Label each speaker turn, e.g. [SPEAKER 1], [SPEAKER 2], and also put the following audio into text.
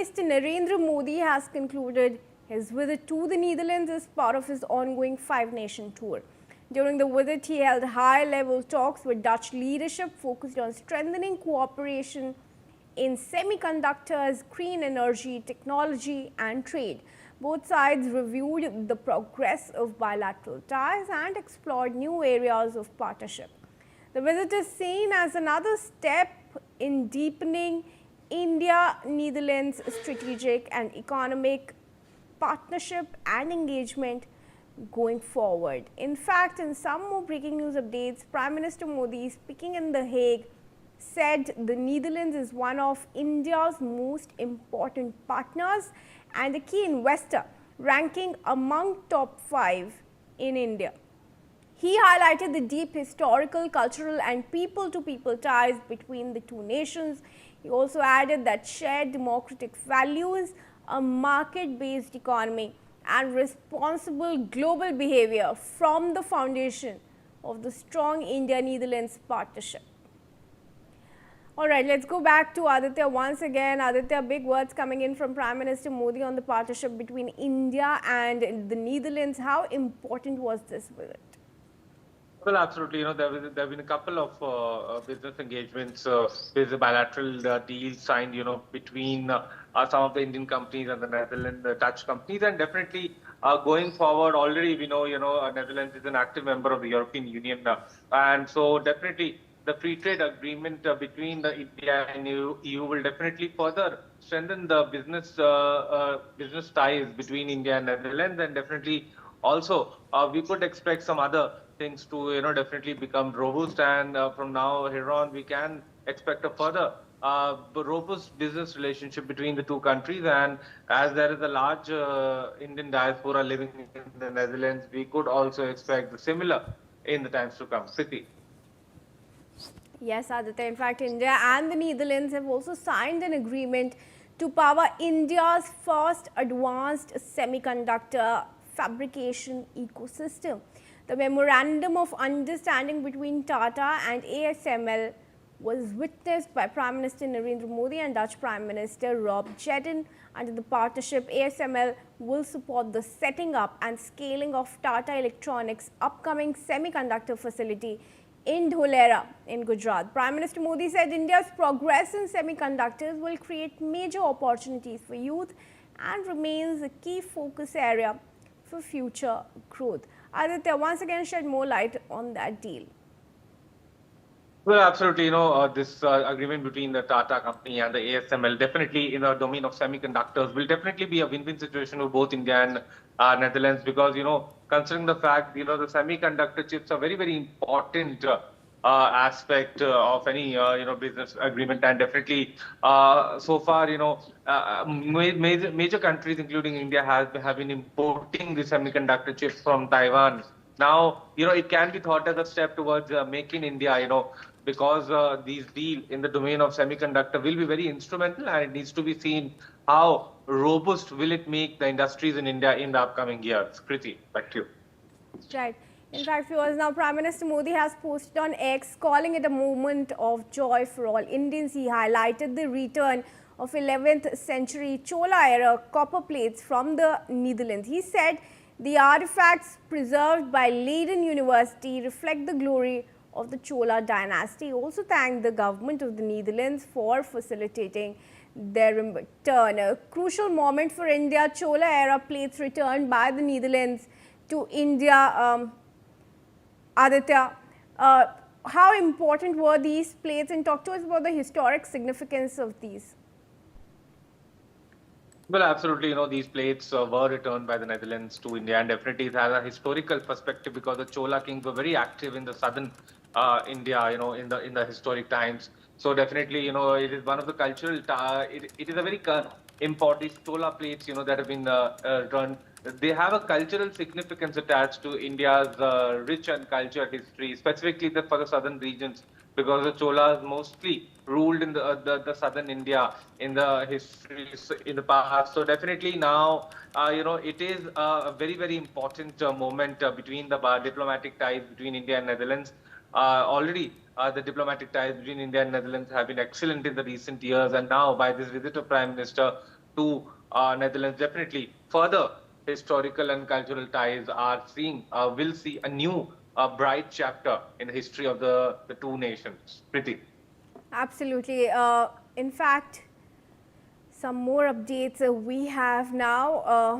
[SPEAKER 1] Mr. Narendra Modi has concluded his visit to the Netherlands as part of his ongoing five-nation tour. During the visit, he held high-level talks with Dutch leadership focused on strengthening cooperation in semiconductors, green energy, technology, and trade. Both sides reviewed the progress of bilateral ties and explored new areas of partnership. The visit is seen as another step in deepening India-Netherlands strategic and economic partnership and engagement going forward. In fact, in some more breaking news updates, Prime Minister Modi, speaking in The Hague, said the Netherlands is one of India's most important partners and a key investor, ranking among top 5 in India. He highlighted the deep historical, cultural and people-to-people ties between the two nations. He also added that shared democratic values, a market-based economy and responsible global behavior form the foundation of the strong India-Netherlands partnership. Alright, let's go back to Aditya once again. Aditya, big words coming in from Prime Minister Modi on the partnership between India and the Netherlands. How important was this visit?
[SPEAKER 2] Well, absolutely. There have been a couple of business engagements with the bilateral deals signed, between some of the Indian companies and the Netherlands, the Dutch companies, and definitely going forward. Already, we know, Netherlands is an active member of the European Union, and so definitely the free trade agreement between the India and EU will definitely further strengthen the business ties between India and Netherlands, and definitely also we could expect some other things to definitely become robust, and from now here on we can expect a further robust business relationship between the two countries. And as there is a large Indian diaspora living in the Netherlands, we could also expect the similar in the times to come. Priti.
[SPEAKER 1] Yes, Aditya. In fact, India and the Netherlands have also signed an agreement to power India's first advanced semiconductor fabrication ecosystem. The memorandum of understanding between Tata and ASML was witnessed by Prime Minister Narendra Modi and Dutch Prime Minister Rob Jetten. Under the partnership, ASML will support the setting up and scaling of Tata Electronics' upcoming semiconductor facility in Dholera in Gujarat. Prime Minister Modi said India's progress in semiconductors will create major opportunities for youth and remains a key focus area for future growth. Aditya, once again shed more light on that deal.
[SPEAKER 2] Well, absolutely. This agreement between the Tata company and the ASML, definitely in the domain of semiconductors, will definitely be a win-win situation for both India and Netherlands, because, considering the fact, the semiconductor chips are very, very important aspect of any, business agreement. And definitely, so far, major countries, including India, have been importing the semiconductor chips from Taiwan. Now, it can be thought as a step towards Make in India, because these deals in the domain of semiconductor will be very instrumental, and it needs to be seen how robust will it make the industries in India in the upcoming years. Kriti, back to you.
[SPEAKER 1] Right. In fact, viewers, now Prime Minister Modi has posted on X, calling it a moment of joy for all Indians. He highlighted the return of 11th century Chola era copper plates from the Netherlands. He said the artifacts preserved by Leiden University reflect the glory of the Chola dynasty. He also thanked the government of the Netherlands for facilitating their return. A crucial moment for India, Chola era plates returned by the Netherlands to India. Aditya, how important were these plates, and talk to us about the historic significance of these?
[SPEAKER 2] Well, absolutely. These plates were returned by the Netherlands to India, and definitely it has a historical perspective because the Chola kings were very active in the southern India, in the historic times. So definitely, it is one of the cultural. It is a very important Chola plates, that have been returned. They have a cultural significance attached to India's rich and cultured history, specifically for the southern regions, because the Cholas mostly ruled in the southern India in the history in the past. So definitely now, it is a very, very important moment between the diplomatic ties between India and Netherlands. Already, the diplomatic ties between India and Netherlands have been excellent in the recent years, and now by this visit of Prime Minister to Netherlands, definitely further historical and cultural ties are seeing will see a new bright chapter in the history of the two nations. Pretty.
[SPEAKER 1] Absolutely. In fact, some more updates we have now.